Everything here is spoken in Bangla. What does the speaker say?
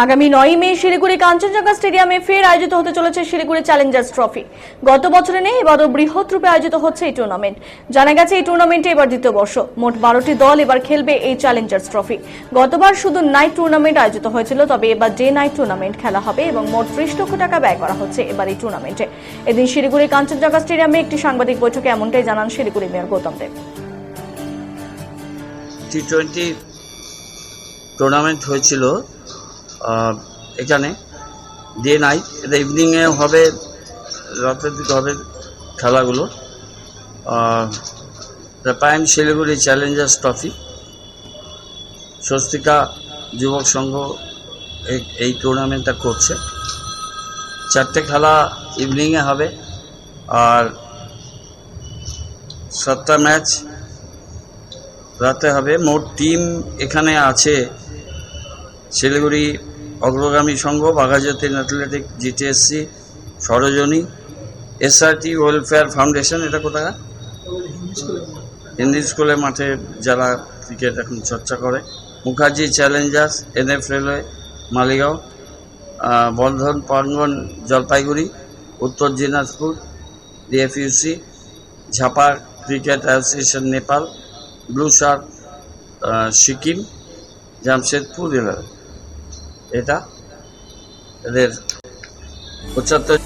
আগামী 9 মে শিলিগুড়ি কাঞ্চনজঙ্ঘা স্টেডিয়ামে ফের আয়োজিত হতে চলেছে শিলিগুড়ি চ্যালেঞ্জার্স ট্রফি। গত বছরে নেই, এবারও বৃহৎ রূপে আয়োজিত হচ্ছে এই টুর্নামেন্ট। জানা গেছে এই টুর্নামেন্টে এবার দ্বিতীয় বর্ষ। মোট 12টি দল এবার খেলবে এই চ্যালেঞ্জার্স ট্রফি। গতবার শুধু নাইট টুর্নামেন্ট আয়োজিত হয়েছিল, তবে এবার ডে নাইট টুর্নামেন্ট খেলা হবে এবং মোট 30 লক্ষ টাকা ব্যয় করা হচ্ছে এবার এই টুর্নামেন্টে। এদিন শিলিগুড়ি কাঞ্চনজঙ্ঘা স্টেডিয়ামে একটি সাংবাদিক বৈঠকে এমনটাই জানান শিলিগুড়ি মেয়র গৌতম দেব। টি20 টুর্নামেন্ট হয়েছিল এখানে ডে নাইট, এটা ইভিনিংয়ে হবে, রাতের দিকে হবে খেলাগুলো। Prime Siliguri Challengers trophy, Swastika যুবক সংঘ এই টুর্নামেন্টটা করছে। 4টে খেলা ইভিনিংয়ে হবে আর 7টা ম্যাচ রাতে হবে। মোট টিম এখানে আছে Siliguri Agragami Sangha, Baghajatin athletic, GTSC, Sarojini, SRT welfare foundation, এটা কোথায় হিন্দি স্কুলের মাঠে যারা ক্রিকেট এখন চর্চা করে, Mukherjee challengers, NF railway Maligaon, Bandhan Prangan Jalpaiguri, Uttar Dinajpur DFUC, ঝাপার cricket association Nepal, blue shark Sikkim, Jamshedpur জেলা। এটা এদের 75